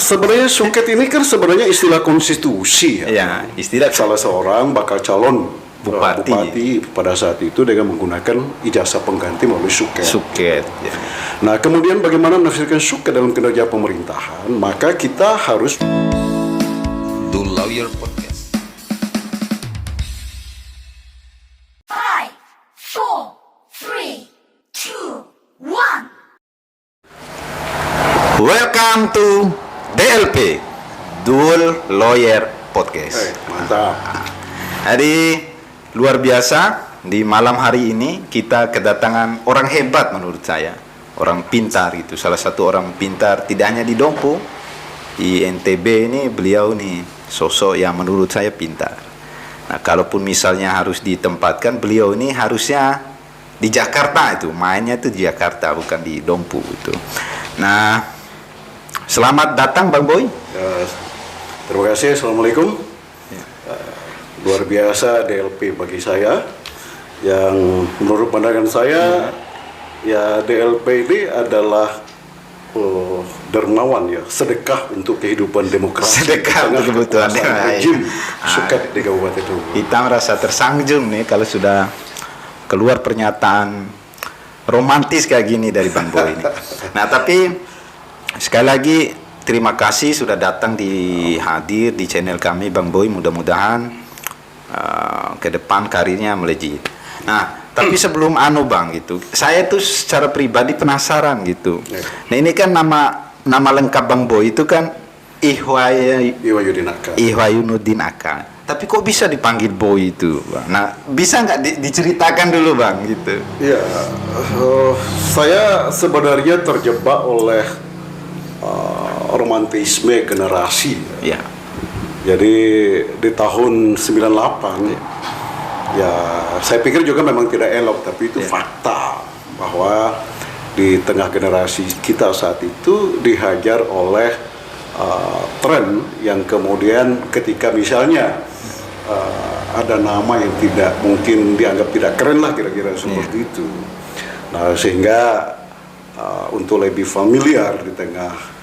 Sebenarnya suket ini kan sebenarnya istilah konstitusi ya. Ya, istilah Salah seorang bakal calon Bupati. pada saat itu dengan menggunakan ijazah pengganti melalui suket. suket. Ya. Nah, kemudian bagaimana menafsirkan suket dalam kinerja pemerintahan? Maka kita harus The Lawyer Podcast. 5, 4, 3, 2, 1. Welcome to DLP, Dual Lawyer Podcast. mantap. Jadi luar biasa, di malam hari ini kita kedatangan orang hebat menurut saya, orang pintar itu, salah satu orang pintar tidak hanya di Dompu, di NTB ini beliau nih sosok yang menurut saya pintar. Nah, kalaupun misalnya harus ditempatkan, beliau ini harusnya di Jakarta itu, mainnya itu di Jakarta bukan di Dompu itu. Nah, selamat datang Bang Boy. Terima kasih. Assalamualaikum. Luar biasa DLP bagi saya, yang menurut pandangan saya ya DLP ini adalah dermawan ya, sedekah untuk kehidupan demokrasi, Sedekah untuk kebutuhan rejim suket di Kabupaten Dompu. Kita merasa tersanjung nih kalau sudah keluar pernyataan romantis kayak gini dari Bang Boy ini. Nah, tapi sekali lagi terima kasih sudah datang hadir di channel kami Bang Boy. Mudah-mudahan ke depan karirnya melejit. Nah, tapi sebelum Bang gitu, saya tuh secara pribadi penasaran gitu. Nah, ini kan nama lengkap Bang Boy itu kan Ihwayunuddin Aka. Tapi kok bisa dipanggil Boy itu, Bang? Nah, bisa nggak diceritakan dulu Bang gitu? Ya, saya sebenarnya terjebak oleh romantisme generasi. Ya. Jadi di tahun 98 ya saya pikir juga memang tidak elok, tapi itu fakta bahwa di tengah generasi kita saat itu dihajar oleh tren yang kemudian ketika misalnya ada nama yang tidak mungkin dianggap tidak keren lah kira-kira seperti itu. Nah, sehingga untuk lebih familiar di tengah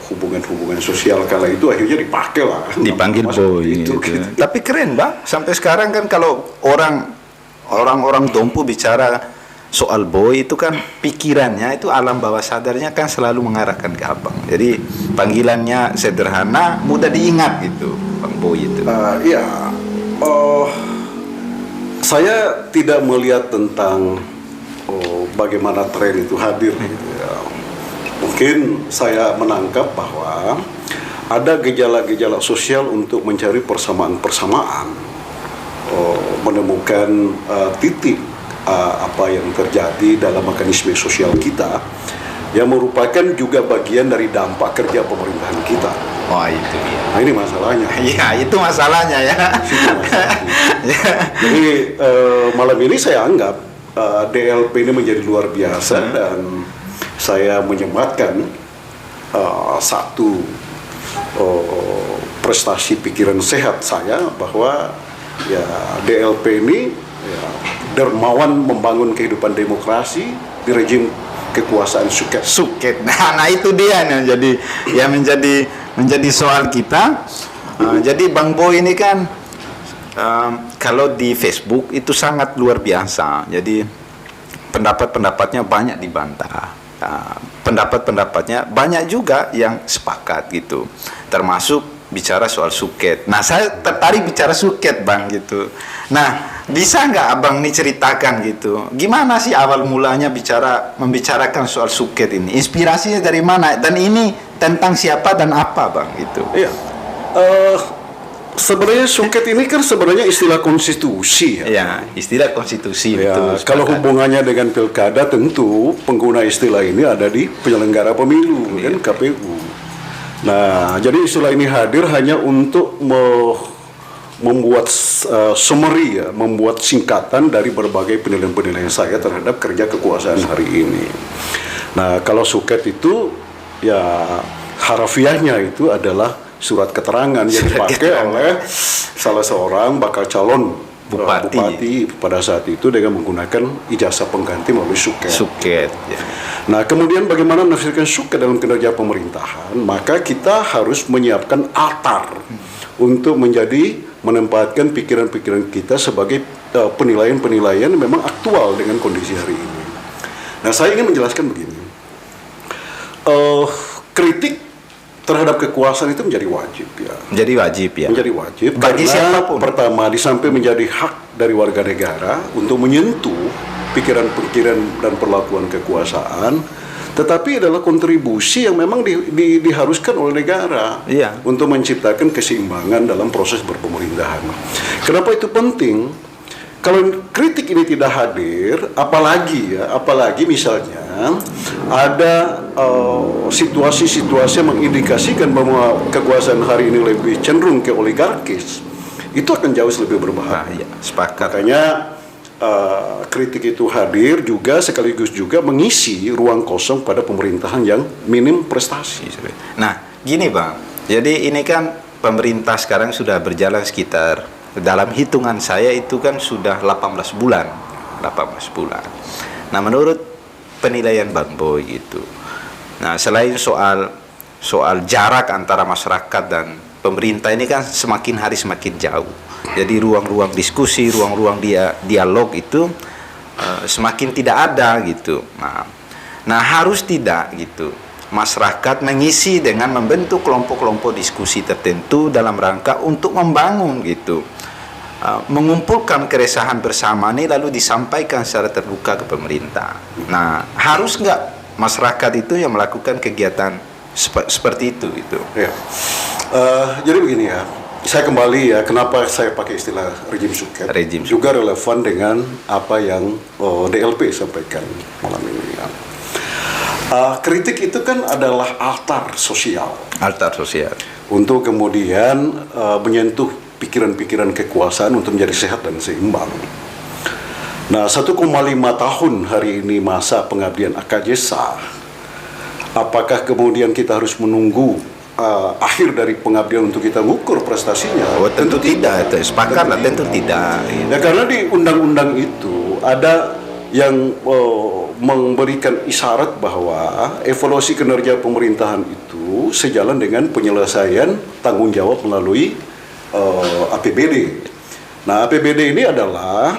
hubungan-hubungan sosial kala itu akhirnya dipanggil Boy gitu. Tapi keren Bang, sampai sekarang kan kalau orang-orang Dompu bicara soal Boy itu kan pikirannya itu alam bawah sadarnya kan selalu mengarahkan ke Abang. Jadi panggilannya sederhana, mudah diingat gitu Bang Boy itu. Saya tidak melihat tentang bagaimana tren itu hadir gitu ya. Mungkin saya menangkap bahwa ada gejala-gejala sosial untuk mencari persamaan-persamaan, menemukan titik apa yang terjadi dalam mekanisme sosial kita yang merupakan juga bagian dari dampak kerja pemerintahan kita. Oh, itu dia. Nah, ini masalahnya. Iya, itu masalahnya ya. Jadi malam ini saya anggap DLP ini menjadi luar biasa dan saya menyematkan satu prestasi pikiran sehat saya bahwa ya DLP ini ya, dermawan membangun kehidupan demokrasi di rejim kekuasaan suket. Nah itu dia yang menjadi soal kita. Jadi Bang Boy ini kan kalau di Facebook itu sangat luar biasa. Jadi pendapat-pendapatnya banyak dibantah. Pendapat-pendapatnya banyak juga yang sepakat gitu, termasuk bicara soal suket. Nah, saya tertarik bicara suket Bang gitu. Nah, bisa nggak Abang nih ceritakan gitu, gimana sih awal mulanya membicarakan soal suket ini, inspirasinya dari mana, dan ini tentang siapa dan apa Bang gitu? Iya. Sebenarnya suket ini kan sebenarnya istilah konstitusi ya. Ya, istilah konstitusi Ya, betul. kalau hubungannya dengan pilkada tentu pengguna istilah ini ada di penyelenggara pemilu kan KPU. Nah, jadi istilah ini hadir hanya untuk membuat summary ya, membuat singkatan dari berbagai penilaian-penilaian saya terhadap kerja kekuasaan hari ini. Nah, kalau suket itu ya harafiahnya itu adalah surat keterangan yang dipakai oleh salah seorang bakal calon Bupati. pada saat itu dengan menggunakan ijazah pengganti melalui suket. Suket. Ya. Nah, kemudian bagaimana menafsirkan suket dalam kinerja pemerintahan? Maka kita harus menyiapkan altar untuk menempatkan pikiran-pikiran kita sebagai penilaian-penilaian yang memang aktual dengan kondisi hari ini. Nah, saya ingin menjelaskan begini. Kritik terhadap kekuasaan itu menjadi wajib ya. Menjadi wajib ya. Menjadi wajib Bagi karena siapapun. pertama di samping menjadi hak dari warga negara untuk menyentuh pikiran-pikiran dan perlakuan kekuasaan, tetapi adalah kontribusi yang memang diharuskan oleh negara Iya. untuk menciptakan keseimbangan dalam proses berpemerintahan. Kenapa itu penting? Kalau kritik ini tidak hadir, apalagi misalnya ada situasi-situasi yang mengindikasikan bahwa kekuasaan hari ini lebih cenderung ke oligarkis, itu akan jauh lebih berbahaya. Nah, ya, sepakat. Makanya kritik itu hadir juga sekaligus juga mengisi ruang kosong pada pemerintahan yang minim prestasi. Nah, gini Bang. Jadi ini kan pemerintah sekarang sudah berjalan sekitar, dalam hitungan saya itu kan sudah 18 bulan. 18 bulan. Nah, menurut penilaian Bang Boy gitu. Nah, selain soal jarak antara masyarakat dan pemerintah ini kan semakin hari semakin jauh. Jadi ruang-ruang diskusi, ruang-ruang dialog itu semakin tidak ada gitu. Nah, harus tidak gitu. Masyarakat mengisi dengan membentuk kelompok-kelompok diskusi tertentu dalam rangka untuk membangun gitu. Mengumpulkan keresahan bersama ini lalu disampaikan secara terbuka ke pemerintah. Nah, harus nggak masyarakat itu yang melakukan kegiatan seperti itu gitu? Ya. Jadi begini ya, saya kembali ya, kenapa saya pakai istilah rejim suket? Rejim juga relevan dengan apa yang DLP sampaikan malam ini ya. Kritik itu kan adalah altar sosial. Altar sosial. Untuk kemudian menyentuh pikiran-pikiran kekuasaan untuk menjadi sehat dan seimbang. Nah, 1,5 tahun hari ini masa pengabdian AKJ sah. Apakah kemudian kita harus menunggu akhir dari pengabdian untuk kita mengukur prestasinya? Oh, tentu tidak. Sepakat lah, tentu tidak. Ya, karena di undang-undang itu ada yang memberikan isyarat bahwa evaluasi kinerja pemerintahan itu sejalan dengan penyelesaian tanggung jawab melalui APBD. Nah, APBD ini adalah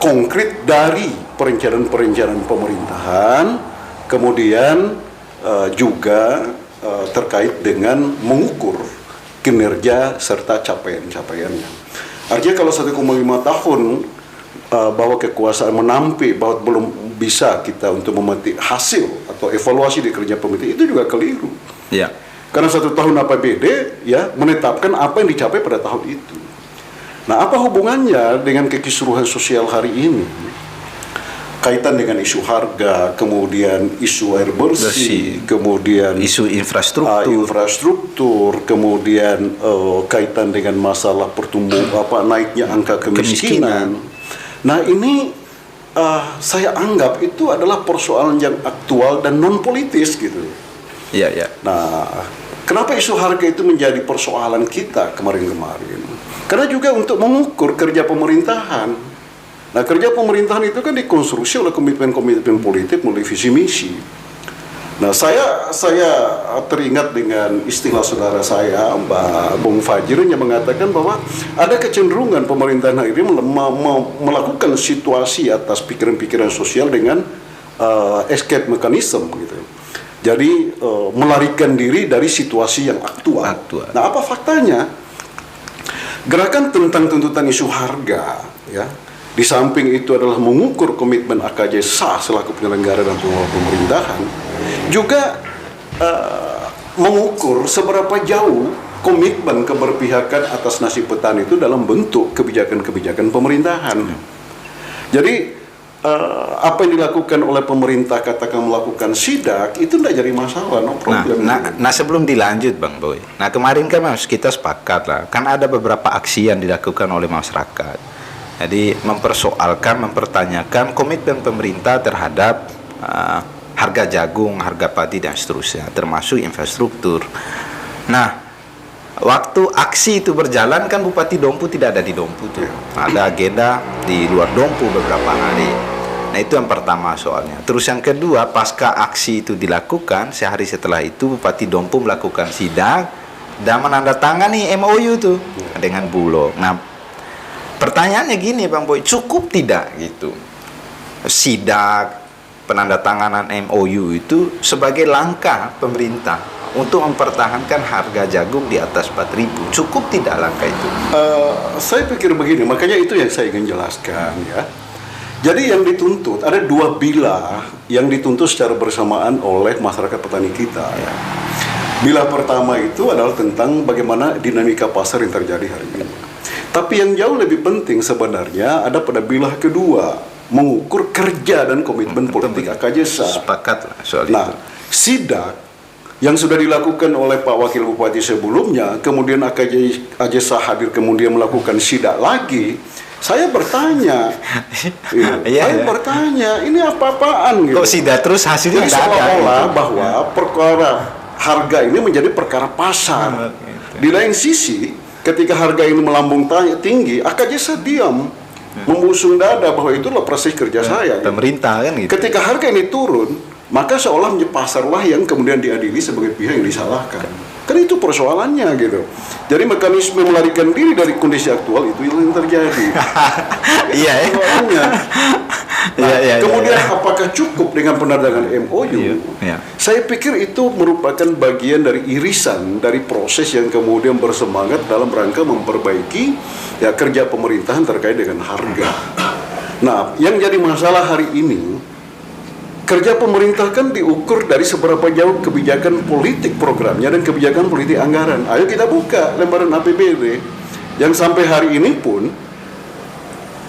konkret dari perencanaan-perencanaan pemerintahan, kemudian juga terkait dengan mengukur kinerja serta capaian-capaiannya. Artinya kalau 1,5 tahun bahwa kekuasaan menampik bahwa belum bisa kita untuk memetik hasil atau evaluasi di kerja pemerintah, itu juga keliru. Ya. Karena 1 tahun APBD ya menetapkan apa yang dicapai pada tahun itu. Nah, apa hubungannya dengan kekisruhan sosial hari ini? Kaitan dengan isu harga, kemudian isu air bersih, kemudian isu infrastruktur, kemudian kaitan dengan masalah naiknya angka kemiskinan. Nah, ini saya anggap itu adalah persoalan yang aktual dan non politis gitu. Iya, ya. Nah, kenapa isu harga itu menjadi persoalan kita kemarin-kemarin? Karena juga untuk mengukur kerja pemerintahan. Nah, kerja pemerintahan itu kan dikonstruksi oleh komitmen-komitmen politik melalui visi misi. Nah, saya teringat dengan istilah saudara saya, Mbak Bung Fajir, yang mengatakan bahwa ada kecenderungan pemerintahan hari ini melakukan situasi atas pikiran-pikiran sosial dengan escape mechanism gitu. Jadi melarikan diri dari situasi yang aktual. Nah, apa faktanya? Gerakan tentang tuntutan isu harga, ya, di samping itu adalah mengukur komitmen AKJ sah selaku penyelenggara dan pengelola pemerintahan, juga mengukur seberapa jauh komitmen keberpihakan atas nasib petani itu dalam bentuk kebijakan-kebijakan pemerintahan. Jadi apa yang dilakukan oleh pemerintah, katakan melakukan sidak, itu tidak jadi masalah, no problem. Nah, sebelum dilanjut Bang Boy, nah kemarin kan kita sepakat lah, kan ada beberapa aksi yang dilakukan oleh masyarakat. Jadi mempertanyakan komitmen pemerintah terhadap harga jagung, harga padi dan seterusnya, termasuk infrastruktur. Nah, waktu aksi itu berjalan kan Bupati Dompu tidak ada di Dompu tuh. Ada agenda di luar Dompu beberapa hari. Nah itu yang pertama soalnya. Terus yang kedua, pasca aksi itu dilakukan, sehari setelah itu Bupati Dompu melakukan sidak dan menandatangani MOU tuh dengan Bulog. Nah pertanyaannya gini Bang Boy, cukup tidak gitu sidak penandatanganan MOU itu sebagai langkah pemerintah untuk mempertahankan harga jagung di atas 4.000? Cukup tidak langkah itu? Saya pikir begini, makanya itu yang saya ingin jelaskan ya. Jadi yang dituntut, ada dua bila yang dituntut secara bersamaan oleh masyarakat petani kita ya. Bila pertama itu adalah tentang bagaimana dinamika pasar yang terjadi hari ini. Tapi yang jauh lebih penting sebenarnya ada pada bila kedua, mengukur kerja dan komitmen politik AKJSA. Sepakat soal Nah, itu. sidak yang sudah dilakukan oleh Pak Wakil Bupati sebelumnya, kemudian AKJSA hadir kemudian melakukan sidak lagi. Saya bertanya, saya bertanya, ini apa-apaan gitu? Kok sidak terus hasilnya Jadi nggak ada? seolah-olah gitu. bahwa perkara harga ini menjadi perkara pasar. Di lain sisi, ketika harga ini melambung tinggi, AKJSA diam, membusung dada bahwa itulah proses kerja saya. Gitu. Pemerintah kan gitu. Ketika harga ini turun, maka seolah pasarlah yang kemudian diadili sebagai pihak yang disalahkan. Kan itu persoalannya gitu. Jadi mekanisme melarikan diri dari kondisi aktual itu yang terjadi. Iya ya. Persoalannya. Nah, kemudian apakah cukup dengan penandatangan MOU? Iya. Saya pikir itu merupakan bagian dari irisan dari proses yang kemudian bersemangat dalam rangka memperbaiki ya kerja pemerintahan terkait dengan harga. Nah, yang jadi masalah hari ini, kerja pemerintah kan diukur dari seberapa jauh kebijakan politik programnya dan kebijakan politik anggaran. Ayo kita buka lembaran APBD yang sampai hari ini pun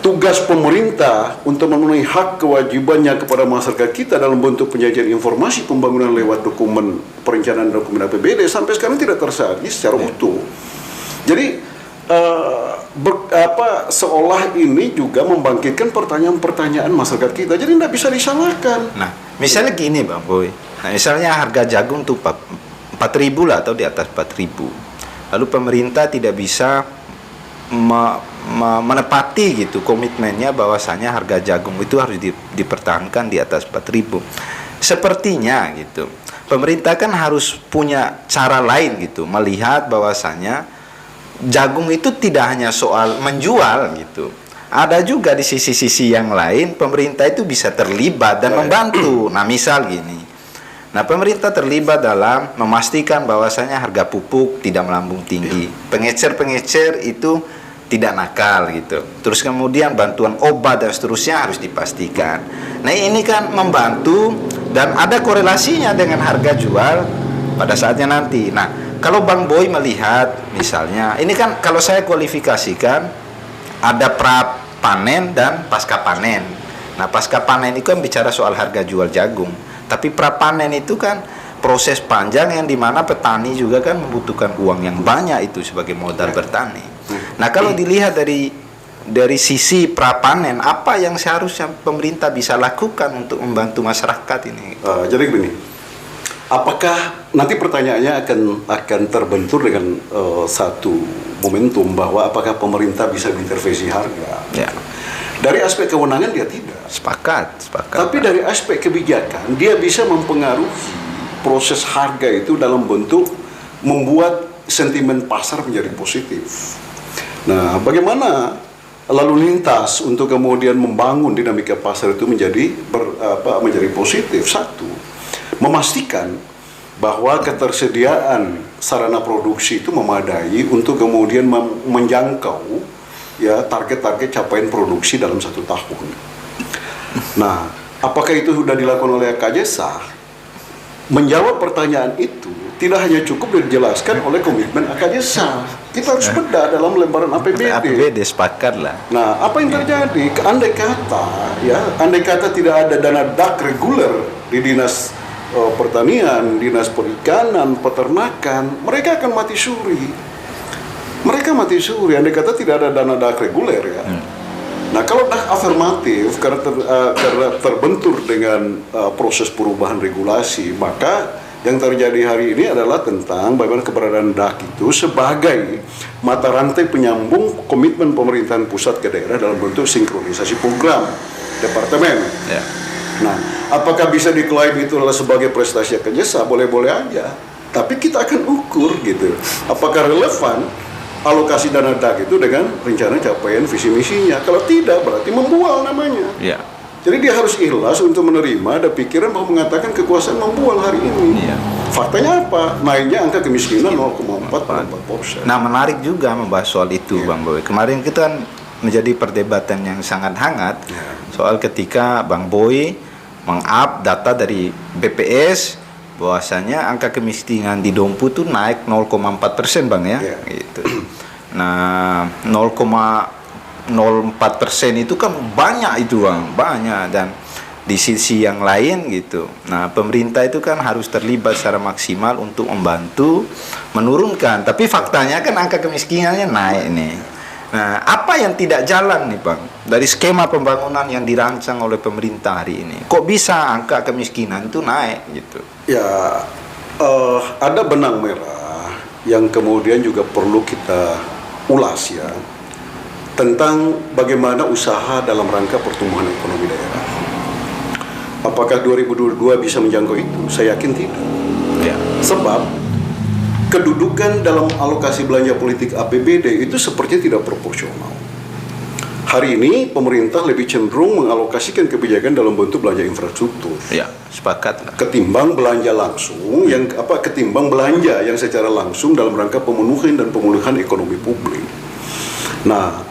tugas pemerintah untuk memenuhi hak kewajibannya kepada masyarakat kita dalam bentuk penyajian informasi pembangunan lewat dokumen perencanaan dokumen APBD sampai sekarang tidak tersaji secara utuh. Jadi seolah ini juga membangkitkan pertanyaan-pertanyaan masyarakat kita. Jadi tidak bisa disalahkan. Nah, misalnya gini Bang Boy. Nah, misalnya harga jagung tuh 4.000 lah atau di atas 4.000. Lalu pemerintah tidak bisa menepati gitu komitmennya bahwasanya harga jagung itu harus dipertahankan di atas 4.000. Sepertinya gitu. Pemerintah kan harus punya cara lain gitu melihat bahwasanya jagung itu tidak hanya soal menjual gitu. Ada juga di sisi-sisi yang lain pemerintah itu bisa terlibat dan membantu. Nah, misal gini. Nah, pemerintah terlibat dalam memastikan bahwasanya harga pupuk tidak melambung tinggi. Pengecer-pengecer itu tidak nakal gitu. Terus kemudian bantuan obat dan seterusnya harus dipastikan. Nah, ini kan membantu dan ada korelasinya dengan harga jual pada saatnya nanti. Nah, kalau Bang Boy melihat misalnya, ini kan kalau saya kualifikasikan ada pra panen dan pasca panen. Nah, pasca panen itu kan bicara soal harga jual jagung. Tapi pra panen itu kan proses panjang yang dimana petani juga kan membutuhkan uang yang banyak itu sebagai modal bertani. Nah, kalau dilihat dari sisi pra panen, apa yang seharusnya pemerintah bisa lakukan untuk membantu masyarakat ini? Jadi begini. Apakah nanti pertanyaannya akan terbentur dengan satu momentum bahwa apakah pemerintah bisa mengintervensi harga? Ya. Dari aspek kewenangan dia tidak. Sepakat. Tapi dari aspek kebijakan dia bisa mempengaruhi proses harga itu dalam bentuk membuat sentimen pasar menjadi positif. Nah, bagaimana lalu lintas untuk kemudian membangun dinamika pasar itu menjadi positif? Satu, memastikan bahwa ketersediaan sarana produksi itu memadai untuk kemudian menjangkau ya target-target capaian produksi dalam 1 tahun. Nah, apakah itu sudah dilakukan oleh AKJSA? Menjawab pertanyaan itu tidak hanya cukup dijelaskan oleh komitmen AKJSA. Kita harus bedah dalam lembaran APBD. APBD sepakat lah. Nah, apa yang terjadi? Andai kata tidak ada dana DAK reguler di Dinas Pertanian, Dinas Perikanan, Peternakan, mereka akan mati suri. Mereka mati suri, andai kata tidak ada dana DAK reguler ya. Nah, kalau DAK afirmatif karena terbentur dengan proses perubahan regulasi, maka yang terjadi hari ini adalah tentang bagaimana keberadaan DAK itu sebagai mata rantai penyambung komitmen pemerintahan pusat ke daerah dalam bentuk sinkronisasi program departemen. Ya. Nah, apakah bisa diklaim itu adalah sebagai prestasi AKJSA? Boleh-boleh aja. Tapi kita akan ukur gitu. Apakah relevan alokasi dana DAK itu dengan rencana capaian visi misinya? Kalau tidak, berarti membual namanya. Ya. Jadi dia harus ikhlas untuk menerima ada pikiran bahwa mengatakan kekuasaan membual hari ini. Iya. Faktanya apa? Naiknya angka kemiskinan 0,4%. Nah, menarik juga membahas soal itu, Bang Boy. Kemarin kita kan menjadi perdebatan yang sangat hangat soal ketika Bang Boy meng-up data dari BPS bahwasanya angka kemiskinan di Dompu itu naik 0,4%, Bang ya. Gitu. Nah, 0,04% itu kan banyak itu, Bang, banyak. Dan di sisi yang lain gitu, nah pemerintah itu kan harus terlibat secara maksimal untuk membantu menurunkan, tapi faktanya kan angka kemiskinannya naik nih. Nah, apa yang tidak jalan nih, Bang, dari skema pembangunan yang dirancang oleh pemerintah hari ini? Kok bisa angka kemiskinan itu naik gitu? Ya, ada benang merah yang kemudian juga perlu kita ulas ya, tentang bagaimana usaha dalam rangka pertumbuhan ekonomi daerah. Apakah 2022 bisa menjangkau itu? Saya yakin tidak. Ya. Sebab kedudukan dalam alokasi belanja politik APBD itu sepertinya tidak proporsional. Hari ini pemerintah lebih cenderung mengalokasikan kebijakan dalam bentuk belanja infrastruktur. Ya, sepakat lah. Ketimbang belanja langsung ketimbang belanja yang secara langsung dalam rangka pemenuhan dan pemulihan ekonomi publik. Nah,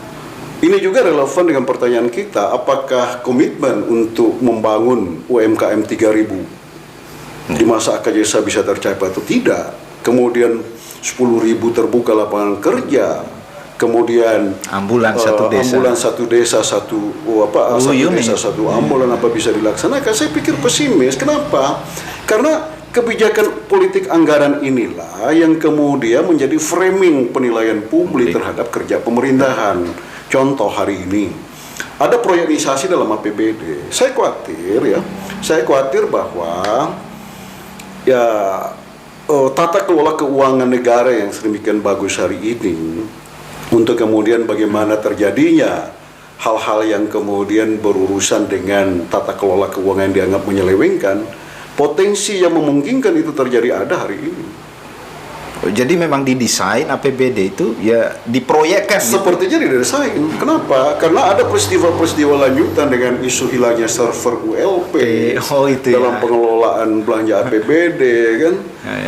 ini juga relevan dengan pertanyaan kita, apakah komitmen untuk membangun UMKM 3.000 di masa AKJSA bisa tercapai atau tidak? Kemudian 10.000 terbuka lapangan kerja, kemudian ambulan satu desa satu desa satu ambulan apa bisa dilaksanakan? Saya pikir pesimis. Kenapa? Karena kebijakan politik anggaran inilah yang kemudian menjadi framing penilaian publik terhadap kerja pemerintahan. Contoh hari ini ada proyenisasi dalam APBD. Saya khawatir bahwa ya tata kelola keuangan negara yang sedemikian bagus hari ini, untuk kemudian bagaimana terjadinya hal-hal yang kemudian berurusan dengan tata kelola keuangan yang dianggap menyelewengkan, potensi yang memungkinkan itu terjadi ada hari ini. Jadi memang didesain APBD itu ya diproyekkan sepertinya gitu. Didesain. Kenapa? Karena ada peristiwa-peristiwa lanjutan dengan isu hilangnya server ULP dalam pengelolaan belanja APBD kan.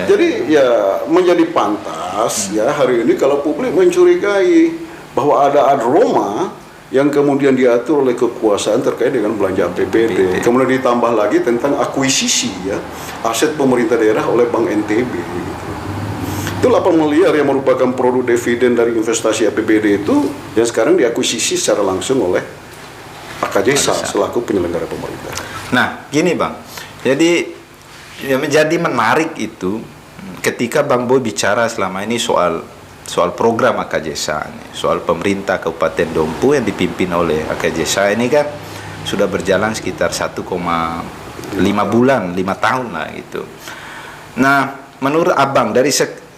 Jadi ya menjadi pantas ya hari ini kalau publik mencurigai bahwa ada aroma yang kemudian diatur oleh kekuasaan terkait dengan belanja APBD. Kemudian ditambah lagi tentang akuisisi ya aset pemerintah daerah oleh Bank NTB gitu. Itu 8 miliar yang merupakan produk dividen dari investasi APBD itu yang sekarang diakuisisi secara langsung oleh AKJSA selaku penyelenggara pemerintah. Nah, gini Bang, jadi yang menjadi menarik itu ketika Bang Boy bicara selama ini soal program AKJSA, soal pemerintah Kabupaten Dompu yang dipimpin oleh AKJSA ini kan sudah berjalan sekitar 1,5 bulan, 5 tahun lah gitu. Nah, menurut Abang dari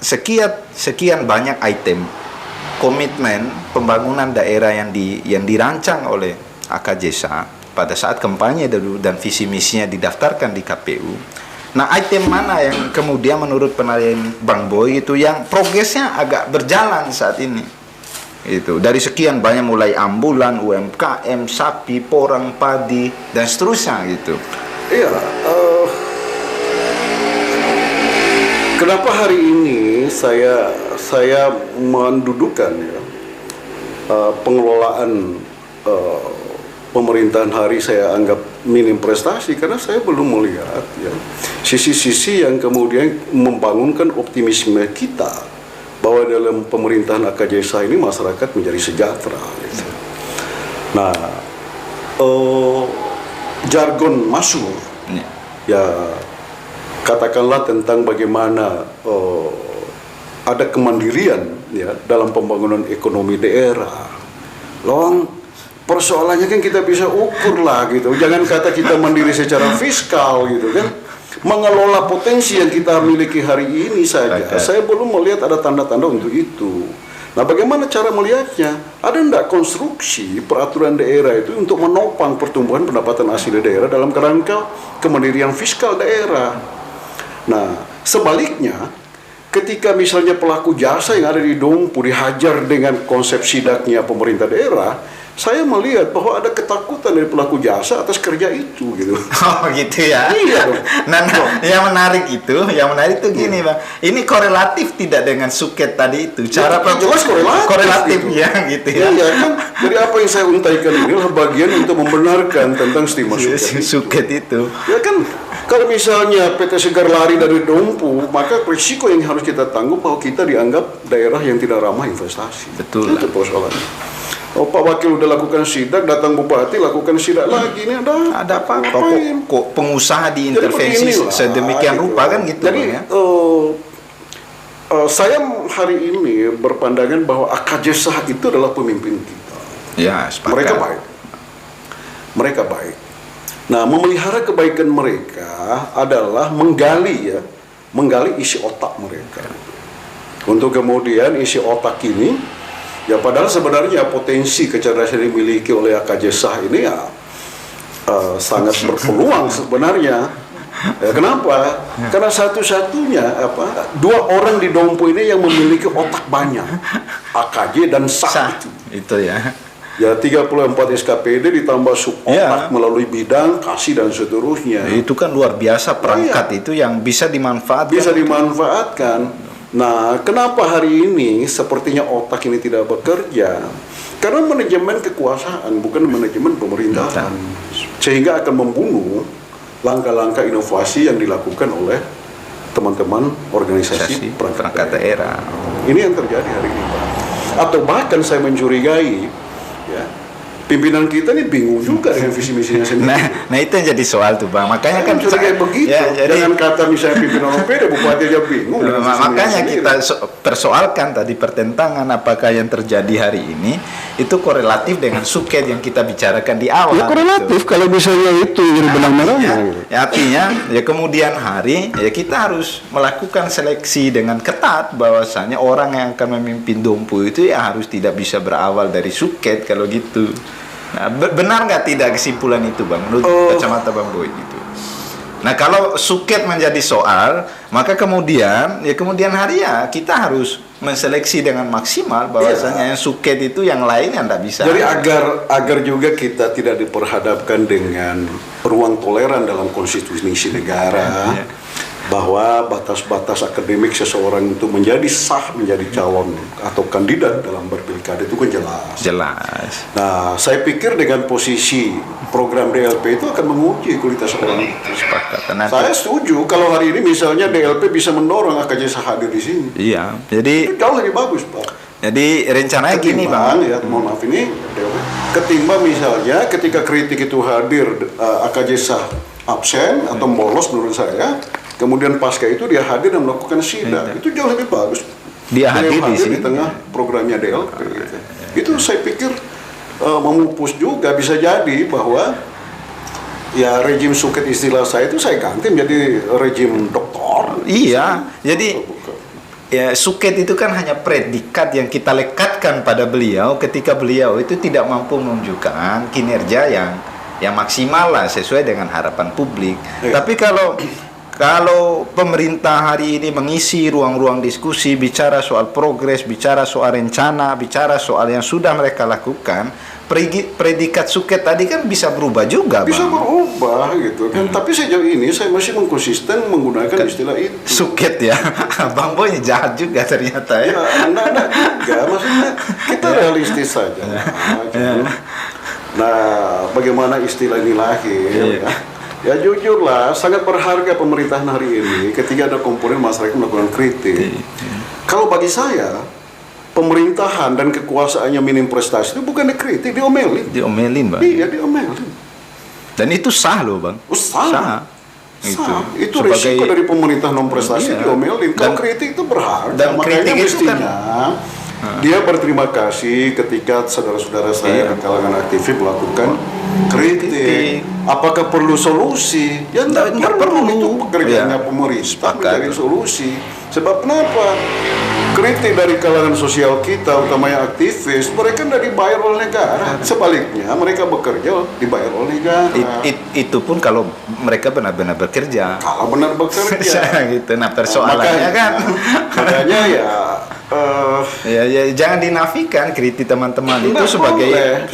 sekian banyak item komitmen pembangunan daerah yang dirancang oleh AKJSA pada saat kampanye dan visi misinya didaftarkan di KPU. Nah, item mana yang kemudian menurut penilaian Bang Boy itu yang progresnya agak berjalan saat ini? Itu dari sekian banyak mulai ambulan, UMKM, sapi, porang, padi dan seterusnya gitu. Iya, kenapa hari ini saya mendudukan ya pengelolaan pemerintahan hari saya anggap minim prestasi karena saya belum melihat ya sisi-sisi yang kemudian membangunkan optimisme kita bahwa dalam pemerintahan AKJSA ini masyarakat menjadi sejahtera gitu. Nah, jargon masyhur ya katakanlah tentang bagaimana ada kemandirian ya dalam pembangunan ekonomi daerah. Persoalannya kan kita bisa ukur lah gitu. Jangan kata kita mandiri secara fiskal gitu kan. mengelola potensi yang kita miliki hari ini saja, Sepakat. saya belum melihat ada tanda-tanda untuk itu. Nah, bagaimana cara melihatnya? Ada enggak konstruksi peraturan daerah itu untuk menopang pertumbuhan pendapatan asli daerah dalam kerangka kemandirian fiskal daerah? Nah, sebaliknya, ketika misalnya pelaku jasa yang ada di Dompu dihajar dengan konsep sidaknya pemerintah daerah, saya melihat bahwa ada ketakutan dari pelaku jasa atas kerja itu, gitu. Oh gitu ya. Iya dong. Nah, yang menarik itu gini Bang. Ini korelatif tidak dengan Suket tadi itu. Cara Ya, jelas korelatif gitu. ya gitu ya. Iya kan, jadi apa yang saya untaikan ini adalah bagian untuk membenarkan tentang stigma Suket itu. Suket itu. Ya kan, kalau misalnya PT Segar lari dari Dompu, maka risiko yang harus kita tanggung bahwa kita dianggap daerah yang tidak ramah investasi. Betul. Itu persoalannya. Oh, Pak Wakil udah lakukan sidak, datang Bupati lakukan sidak lagi. Ini Ada apa? ngapain? Kok pengusaha Jadi diintervensi beginilah, sedemikian rupa kan gitu Jadi Bang, ya? Saya hari ini berpandangan bahwa AKJ itu adalah pemimpin kita. Ya, sepakat. Mereka baik. Mereka baik. Nah, memelihara kebaikan mereka adalah menggali isi otak mereka. Untuk kemudian isi otak ini, ya padahal sebenarnya potensi kecerdasan yang dimiliki oleh AKJ ini ya sangat berpeluang sebenarnya. Ya, kenapa? Karena satu-satunya dua orang di Dompu ini yang memiliki otak banyak, AKJ dan Sah itu. Itu ya. Ya 34 SKPD ditambah subotak Ya. melalui bidang, kasih dan seterusnya. Itu kan luar biasa perangkat itu yang bisa dimanfaatkan. Bisa dimanfaatkan. Nah, kenapa hari ini sepertinya otak ini tidak bekerja? Karena manajemen kekuasaan, bukan manajemen pemerintahan. Sehingga akan membunuh langkah-langkah inovasi yang dilakukan oleh teman-teman organisasi perangkat daerah. Ini yang terjadi hari ini, Pak. Atau bahkan saya mencurigai, ya, pimpinan kita ini bingung juga dengan visi misinya sendiri. Nah itu yang jadi soal tuh Bang. Makanya kan kayak begitu. Ya, jadi, Jangan kata misalnya pimpinan OPD, bupati aja bingung. dengan visi makanya misinya kita sendiri. persoalkan tadi pertentangan apakah yang terjadi hari ini itu korelatif dengan Suket yang kita bicarakan di awal. Ya korelatif gitu. kalau misalnya itu jadi benang merahnya. Ya, artinya ya kemudian hari ya kita harus melakukan seleksi dengan ketat bahwasanya orang yang akan memimpin Dompu itu ya harus tidak bisa berawal dari Suket kalau gitu. Nah, benar nggak tidak kesimpulan itu Bang menurut kacamata Bang Boy itu? Nah kalau Suket menjadi soal, maka kemudian hari ya kita harus menseleksi dengan maksimal bahwasanya yang Suket itu yang lain yang tidak bisa. Jadi agar juga kita tidak diperhadapkan dengan ruang toleran dalam konstitusi negara, bahwa batas-batas akademik seseorang itu menjadi sah menjadi calon atau kandidat dalam berpilkada itu kan jelas. Jelas. Nah, saya pikir dengan posisi program DLP itu akan menguji kualitas orang itu. Sepakat. Saya setuju kalau hari ini misalnya DLP bisa mendorong AKJ hadir di sini. Iya. Jadi Itu jauh lebih bagus, Pak. Jadi rencananya gini Bang. Ya, mohon maaf ini ketimbang misalnya ketika kritik itu hadir AKJ absen atau bolos menurut saya, kemudian pasca itu dia hadir dan melakukan sidak, itu jauh lebih bagus. Dia hadir di sini di tengah programnya DLP. Gitu. Itu saya pikir memupus juga bisa jadi bahwa ya rejim Suket istilah saya itu saya ganti menjadi rejim doktor. Iya. Jadi ya Suket itu kan hanya predikat yang kita lekatkan pada beliau ketika beliau itu tidak mampu menunjukkan kinerja yang maksimal lah sesuai dengan harapan publik. Tapi kalau pemerintah hari ini mengisi ruang-ruang diskusi, bicara soal progres, bicara soal rencana, bicara soal yang sudah mereka lakukan, predikat Suket tadi kan bisa berubah juga, bisa Bang. berubah gitu kan. Tapi sejauh ini saya masih mengkonsisten menggunakan istilah itu. Suket ya, Bang Boy jahat juga ternyata ya. Ya, enggak juga. Maksudnya kita realistis saja. Nah, bagaimana istilah ini lahir? Ya jujurlah, sangat berharga pemerintahan hari ini ketika ada komponen masyarakat melakukan kritik. Kalau bagi saya, pemerintahan dan kekuasaannya minim prestasi itu bukan dikritik, diomelin. Diomelin, Bang. Iya, diomelin. Dan itu sah loh, Bang. Sah. Itu Sebagai- risiko dari pemerintah non prestasi Iya. diomelin. Kalau Dan- kritik itu berharga. dan Makanya kritik itu mestinya Dia berterima kasih ketika saudara-saudara saya di kalangan aktivis melakukan kritik. Apakah perlu solusi? Ya tidak perlu. Itu pekerjaannya pemerintah mencari solusi. Sebab kenapa? Kritik dari kalangan sosial kita, utamanya aktivis, mereka tidak dibayar oleh negara. Sebaliknya, mereka bekerja dibayar oleh negara. Itu pun kalau mereka benar-benar bekerja. Kalau benar bekerja. Gitu. Nah, persoalannya kan. Makanya ya jangan dinafikan kritik teman-teman itu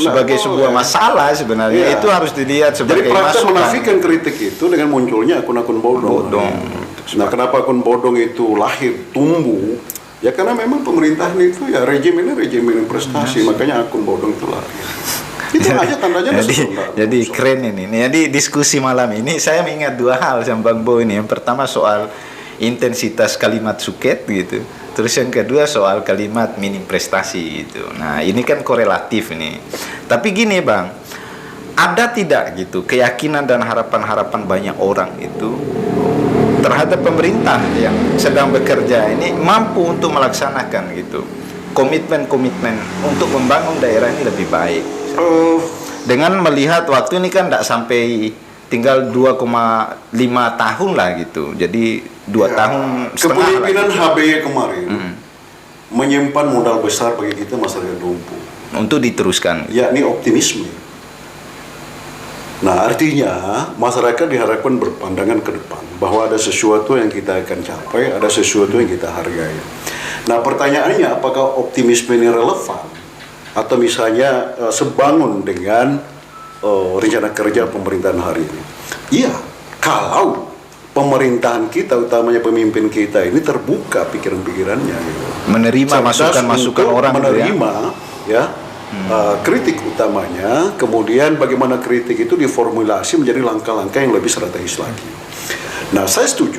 sebagai sebuah masalah sebenarnya. Itu harus dilihat sebagai masukan. Jadi praktek masukan. menafikan kritik itu dengan munculnya akun-akun bodong. Nah, kenapa akun bodong itu lahir, tumbuh? Ya karena memang pemerintahan itu ya rejim ini prestasi, makanya akun bodong itu lahir. Itu aja tandanya. Jadi keren ini. Jadi diskusi malam ini saya mengingat dua hal sama Bang Bo ini. Yang pertama soal intensitas kalimat suket gitu. Terus yang kedua soal kalimat minim prestasi gitu. Nah, ini kan korelatif nih. Tapi gini, Bang. Ada tidak gitu keyakinan dan harapan-harapan banyak orang itu terhadap pemerintah yang sedang bekerja ini mampu untuk melaksanakan gitu komitmen-komitmen untuk membangun daerah ini lebih baik. Dengan melihat waktu ini kan tidak sampai tinggal 2,5 tahun lah gitu. Jadi 2 tahun setengah. Kepemimpinan HBY kemarin menyimpan modal besar bagi kita masyarakat Dompu untuk diteruskan. Yakni optimisme. Nah, artinya masyarakat diharapkan berpandangan ke depan bahwa ada sesuatu yang kita akan capai, ada sesuatu yang kita hargai. Nah, pertanyaannya apakah optimisme ini relevan atau misalnya sebangun dengan rencana kerja pemerintahan hari ini? Iya, kalau pemerintahan kita, utamanya pemimpin kita ini terbuka pikiran-pikirannya, gitu. Menerima masukan-masukan orang, menerima kritik utamanya, kemudian bagaimana kritik itu diformulasi menjadi langkah-langkah yang lebih strategis lagi. Nah, saya setuju.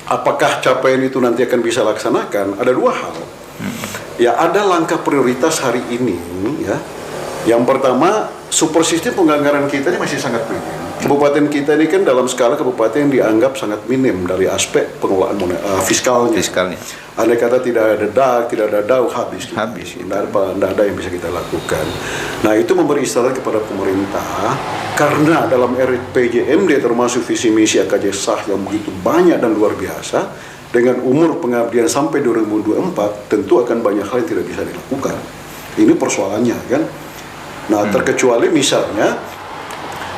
Apakah capaian itu nanti akan bisa laksanakan? Ada dua hal. Ya, ada langkah prioritas hari ini. Ya, yang pertama, super sistem penganggaran kita ini masih sangat minim. Kabupaten kita ini kan dalam skala kabupaten yang dianggap sangat minim dari aspek pengelolaan fiskalnya. Andai kata tidak ada DAK, tidak ada DAU, habis. Tidak ada yang bisa kita lakukan. Nah, itu memberi isyarat kepada pemerintah karena dalam RPJMD termasuk visi misi AKJ sah yang begitu banyak dan luar biasa, dengan umur pengabdian sampai 2024 tentu akan banyak hal yang tidak bisa dilakukan. Ini persoalannya kan. Nah, terkecuali misalnya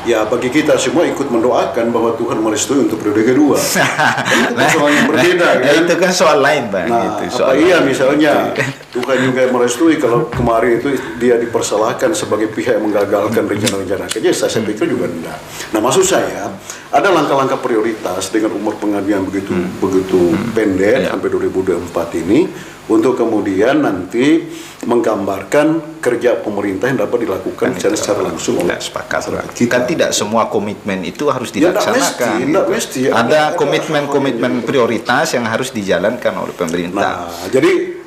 ya bagi kita semua ikut mendoakan bahwa Tuhan merestui untuk periode kedua. Itu persoalan yang berbeda kan. Itu kan soal lain, Bang. Nah, itu soal iya misalnya Tuhan juga merestui kalau kemarin itu dia dipersalahkan sebagai pihak yang menggagalkan rencana-rencana kerja, saya pikir juga enggak. Nah, maksud saya ada langkah-langkah prioritas dengan umur pengabdian begitu pendek sampai 2024 ini untuk kemudian nanti menggambarkan kerja pemerintah yang dapat dilakukan secara langsung oleh masyarakat kita. Kan tidak semua komitmen itu harus dilaksanakan. Tidak mesti. Ada komitmen-komitmen prioritas yang harus dijalankan oleh pemerintah. Nah, jadi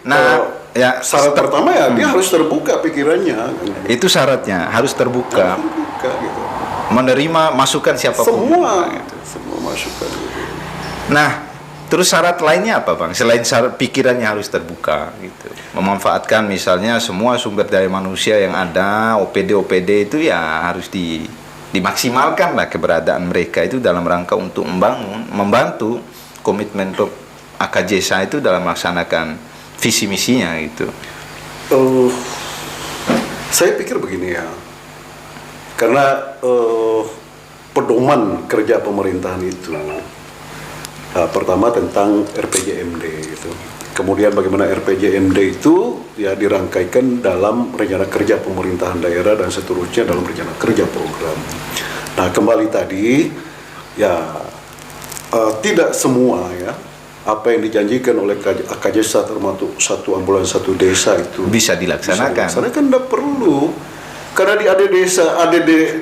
syarat pertama ya dia harus terbuka pikirannya. Itu syaratnya harus terbuka. Gitu. Menerima masukan siapapun. Semua masukan. Nah, terus syarat lainnya apa, Bang? Selain syarat pikirannya harus terbuka gitu. Memanfaatkan misalnya semua sumber daya manusia yang ada, OPD itu ya harus dimaksimalkan lah keberadaan mereka itu dalam rangka untuk membantu komitmen AKJSA itu dalam melaksanakan visi misinya gitu. Saya pikir begini ya. Karena pedoman kerja pemerintahan itu pertama tentang RPJMD gitu. Kemudian bagaimana RPJMD itu ya dirangkaikan dalam rencana kerja pemerintahan daerah dan seterusnya dalam rencana kerja program. Nah, kembali tadi ya tidak semua ya apa yang dijanjikan oleh AKJSA termasuk satu ambulans satu desa itu bisa dilaksanakan. Karena kan tidak perlu. Karena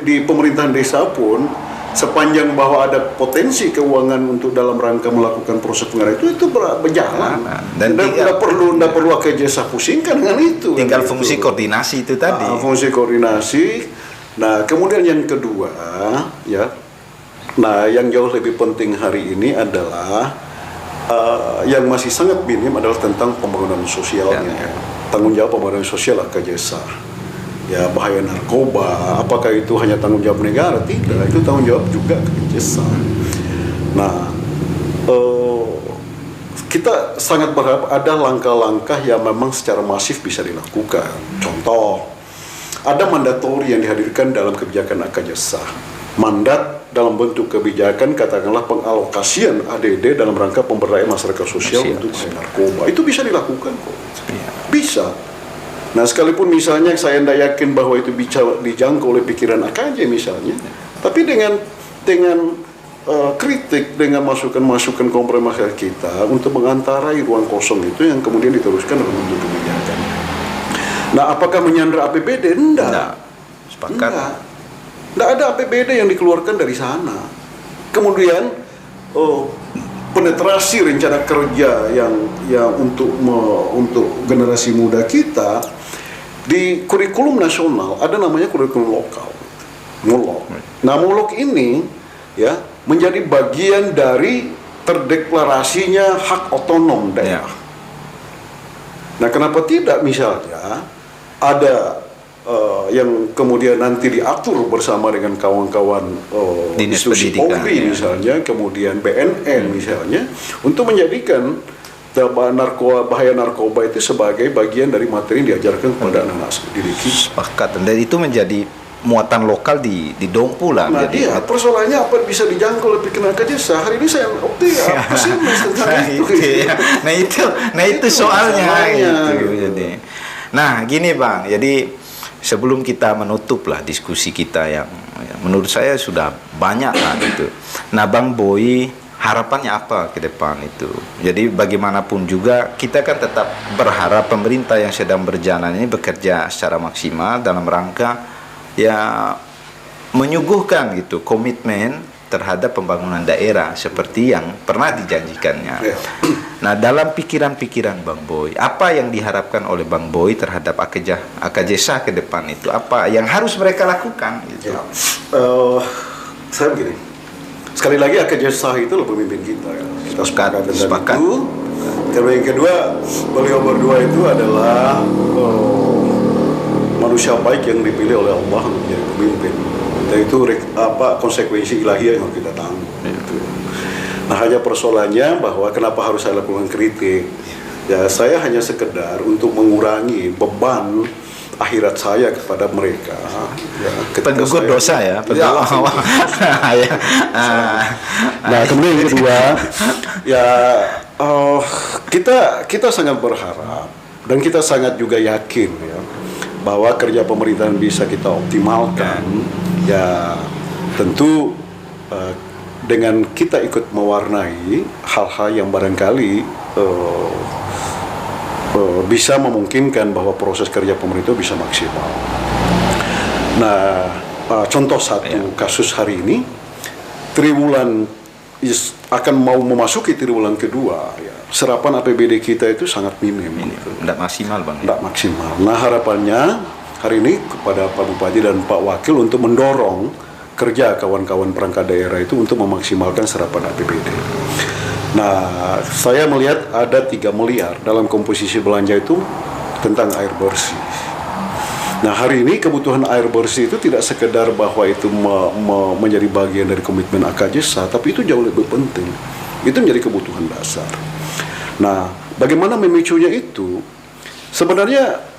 di pemerintahan desa pun sepanjang bahwa ada potensi keuangan untuk dalam rangka melakukan proses pengarahan itu berjalan. Dan tidak perlu AKJSA pusingkan dengan itu. Tinggal fungsi koordinasi itu tadi. Fungsi koordinasi. Nah, kemudian yang kedua ya. Nah, yang jauh lebih penting hari ini adalah yang masih sangat minim adalah tentang pembangunan sosialnya. tanggung jawab pembangunan sosial AKJSA. Ya, bahaya narkoba, apakah itu hanya tanggung jawab negara? Tidak, itu tanggung jawab juga AKJSA. Nah, kita sangat berharap ada langkah-langkah yang memang secara masif bisa dilakukan. Contoh, ada mandatori yang dihadirkan dalam kebijakan AKJSA. Mandat dalam bentuk kebijakan, katakanlah pengalokasian ADD dalam rangka pemberdayaan masyarakat sosial untuk bahaya narkoba. Itu bisa dilakukan kok. Bisa. Nah, sekalipun misalnya saya tidak yakin bahwa itu bisa dijangkau oleh pikiran AKJ misalnya, tapi dengan kritik, dengan masukan-masukan kompromi masyarakat kita untuk mengantarai ruang kosong itu yang kemudian diteruskan dalam bentuk kebijakan. Nah, apakah menyandra APBD? Enggak. Sepakat. Enggak ada APBD yang dikeluarkan dari sana. Kemudian penetrasi rencana kerja yang untuk generasi muda kita di kurikulum nasional ada namanya kurikulum lokal, MULOK. Nah, MULOK ini ya menjadi bagian dari terdeklarasinya hak otonom daerah. Nah, kenapa tidak misalnya ada yang kemudian nanti diatur bersama dengan kawan-kawan institusi Polri misalnya, kemudian BNN misalnya, untuk menjadikan bahaya narkoba itu sebagai bagian dari materi yang diajarkan kepada anak-anak didik kita. Sepakat, dan itu menjadi muatan lokal di Dompu lah. Nah, jadi persoalannya apa bisa dijangkau lebih kena AKJSA? Hari ini saya pesimis tentang itu. Nah itu soalnya. Gitu. Jadi, nah gini Bang, jadi sebelum kita menutup lah diskusi kita yang menurut saya sudah banyak lah gitu. Nah, Bang Boy, harapannya apa ke depan itu? Jadi bagaimanapun juga kita kan tetap berharap pemerintah yang sedang berjalan ini bekerja secara maksimal dalam rangka ya menyuguhkan gitu komitmen terhadap pembangunan daerah seperti yang pernah dijanjikannya. Nah, dalam pikiran-pikiran Bang Boy, apa yang diharapkan oleh Bang Boy terhadap AKJSA ke depan itu? Apa yang harus mereka lakukan? Gitu. Saya begini, sekali lagi AKJSA itu adalah pemimpin kita. Ya. Kita sepakat itu. Karena yang kedua, beliau berdua itu adalah manusia baik yang dipilih oleh Allah untuk menjadi pemimpin. Dan itu konsekuensi ilahiyah yang harus kita tanggung. Gitu. Nah, hanya persoalannya bahwa kenapa harus saya lakukan kritik? Ya, saya hanya sekedar untuk mengurangi beban akhirat saya kepada mereka. Ya, penggugur dosa ya. Nah, kemudian yang kedua, ya kita sangat berharap dan kita sangat juga yakin ya bahwa kerja pemerintahan bisa kita optimalkan. Ya, tentu dengan kita ikut mewarnai hal-hal yang barangkali bisa memungkinkan bahwa proses kerja pemerintah bisa maksimal. Nah, contoh satu kasus hari ini, triwulan akan mau memasuki triwulan kedua, ya, serapan APBD kita itu sangat minim. Tidak maksimal Bang. Tidak maksimal. Nah, harapannya hari ini kepada Pak Bupati dan Pak Wakil untuk mendorong kerja kawan-kawan perangkat daerah itu untuk memaksimalkan serapan APBD. Nah, saya melihat ada 3 miliar dalam komposisi belanja itu tentang air bersih. Nah, hari ini kebutuhan air bersih itu tidak sekedar bahwa itu menjadi bagian dari komitmen AKJSA, tapi itu jauh lebih penting. Itu menjadi kebutuhan dasar. Nah, bagaimana memicunya itu? Sebenarnya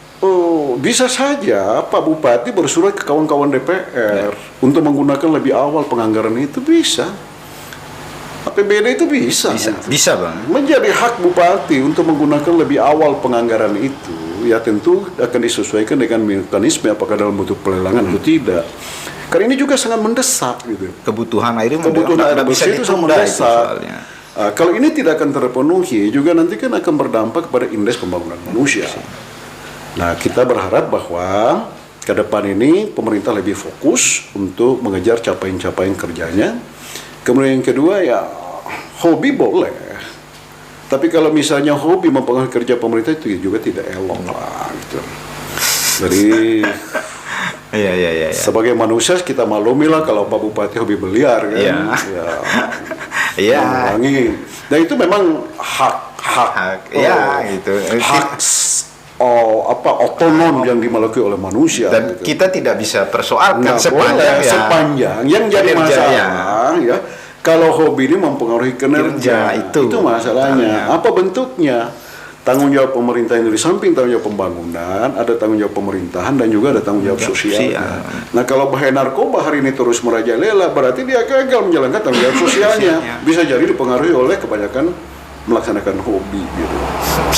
bisa saja Pak Bupati bersurat ke kawan-kawan DPR untuk menggunakan lebih awal penganggaran itu, bisa. APBD itu bisa Bang. Menjadi hak Bupati untuk menggunakan lebih awal penganggaran itu, ya tentu akan disesuaikan dengan mekanisme apakah dalam bentuk pelelangan atau tidak. Karena ini juga sangat mendesak gitu. Kebutuhan air bersih itu sangat mendesak. Kalau ini tidak akan terpenuhi, juga nanti kan akan berdampak kepada indeks pembangunan manusia. Nah, kita berharap bahwa ke depan ini pemerintah lebih fokus untuk mengejar capaian-capaian kerjanya. Kemudian yang kedua, ya hobi boleh, tapi kalau misalnya hobi mempengaruhi kerja pemerintah itu juga tidak elok lah gitu. Jadi sebagai manusia kita maklumilah kalau Pak Bupati hobi beliar kan, mengurangi. Dan itu memang hak gitu. otonom yang dimiliki oleh manusia. Dan gitu. kita tidak bisa persoalkan Nggak sepanjang boleh, ya. sepanjang yang jadi Kinerja, masalah ya. Kalau hobi ini mempengaruhi kinerja, Kinerja, itu masalahnya. Apa bentuknya? Tanggung jawab pemerintah ini di samping tanggung jawab pembangunan, ada tanggung jawab pemerintahan dan juga ada tanggung jawab sosial. Nah, kalau bahaya narkoba hari ini terus merajalela, berarti dia gagal menjalankan tanggung jawab sosialnya. Bisa jadi dipengaruhi oleh kebanyakan melaksanakan hobi gitu.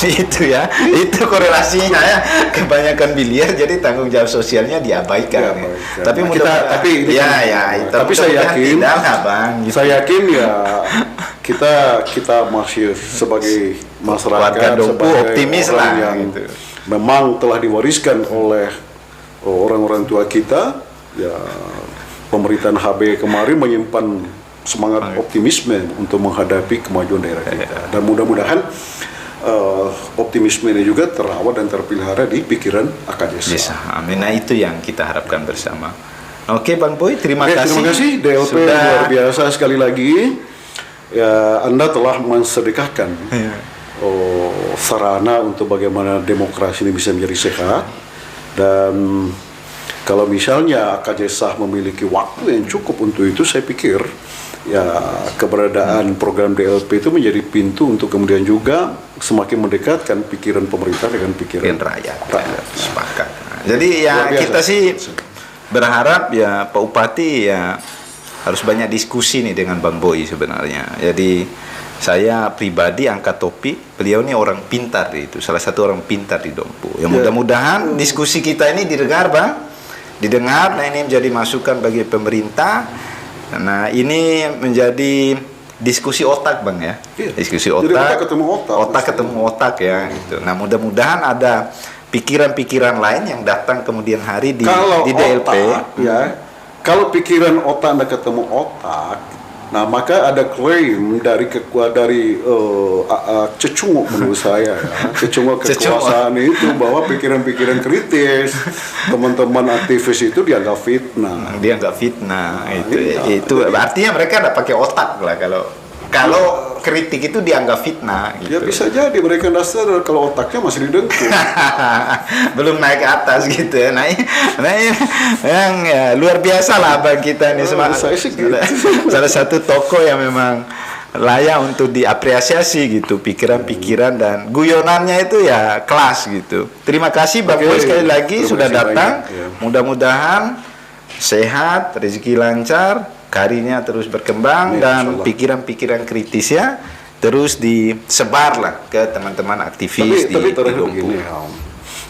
Itu ya, itu korelasinya ya. Kebanyakan biliar jadi tanggung jawab sosialnya diabaikan. Diabaikan. Tapi Nah, tapi ini tapi saya yakin, tidak lah, Bang. Gitu. saya yakin ya kita masih sebagai masyarakat, Warga Dompu sebagai optimis orang lah, yang gitu. memang telah diwariskan oleh orang-orang tua kita, ya pemerintahan HB kemarin menyimpan semangat optimisme untuk menghadapi kemajuan daerah kita. Dan mudah-mudahan optimisme ini juga terawat dan terpelihara di pikiran AKDesa. Bisa. Amin. Nah, itu yang kita harapkan bersama. Oke, Bang Boy, terima Oke, kasih. terima kasih DLP luar biasa sekali lagi. Ya, Anda telah mensedekahkan sarana untuk bagaimana demokrasi ini bisa menjadi sehat. Dan kalau misalnya AKDesa memiliki waktu yang cukup untuk itu, saya pikir ya keberadaan program DLP itu menjadi pintu untuk kemudian juga semakin mendekatkan pikiran pemerintah dengan pikiran rakyat. rakyat. Sepakat. Nah, jadi ya Luar biasa. kita sih berharap ya Pak Bupati ya harus banyak diskusi nih dengan Bang Boy sebenarnya. Jadi saya pribadi angkat topi, beliau ini orang pintar itu, salah satu orang pintar di Dompu. Ya mudah-mudahan diskusi kita ini didengar, Bang. Didengar, nah ini menjadi masukan bagi pemerintah. Nah, ini menjadi diskusi otak, Bang ya. Iya. Diskusi Jadi otak. otak ketemu otak. Otak ketemu otak ya gitu. Nah, mudah-mudahan ada pikiran-pikiran lain yang datang kemudian hari di DLP. Otak, ya, kalau pikiran otak Anda ketemu otak, nah maka ada klaim dari cecunguk menurut saya ya, cecunguk kekuasaan itu bahwa pikiran-pikiran kritis teman-teman aktivis itu dianggap fitnah. Dia nggak fitnah iya. itu artinya mereka ada pakai otak lah kalau kritik itu dianggap fitnah gitu. Ya bisa jadi mereka dasar kalau otaknya masih didengkur. Belum naik ke atas gitu ya. Nah yang ya, luar biasa lah Bang kita ini Saya sih gitu. salah satu tokoh yang memang layak untuk diapresiasi gitu, pikiran-pikiran dan guyonannya itu ya kelas gitu. Terima kasih Bang Boy sekali lagi sudah datang. Banyak, ya. Mudah-mudahan sehat, rezeki lancar, karirnya terus berkembang dan pikiran-pikiran kritisnya terus disebar lah ke teman-teman aktivis tapi di terakhir Dompu. begini,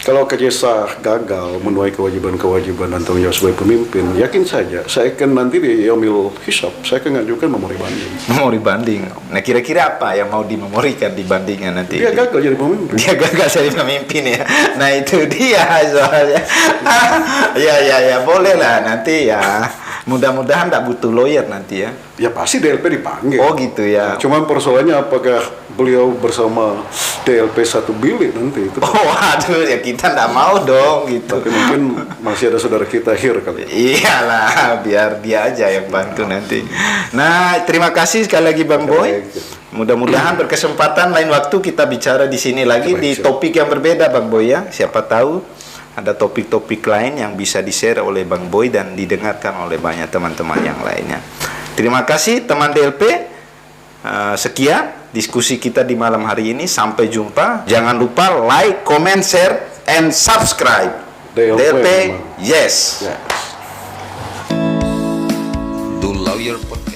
kalau AKDesa gagal menuai kewajiban-kewajiban dan tanggung jawab sebagai pemimpin, yakin saja saya akan nanti di Yaumil Hisab saya akan mengajukan memori banding. Memori banding. Nah kira-kira apa yang mau dimemorikan di bandingnya nanti? Dia gagal jadi pemimpin. Dia gagal jadi pemimpin ya. Nah itu dia soalnya. ya boleh lah nanti ya. Mudah-mudahan tidak butuh lawyer nanti ya. Ya pasti DLP dipanggil. Oh gitu ya. Cuman persoalannya apakah beliau bersama DLP satu bilik nanti itu. Oh aduh ya kita tidak mau dong gitu. Tapi mungkin masih ada saudara kita here kali. Iyalah biar dia aja yang bantu nanti. Nah terima kasih sekali lagi Bang Boy. Mudah-mudahan berkesempatan lain waktu kita bicara di sini lagi di topik yang berbeda Bang Boy ya. Siapa tahu ada topik-topik lain yang bisa di-share oleh Bang Boy dan didengarkan oleh banyak teman-teman yang lainnya. Terima kasih teman DLP. Sekian diskusi kita di malam hari ini. Sampai jumpa. Jangan lupa like, comment, share, and subscribe. DLP, yes. Yes. The Lawyer Podcast.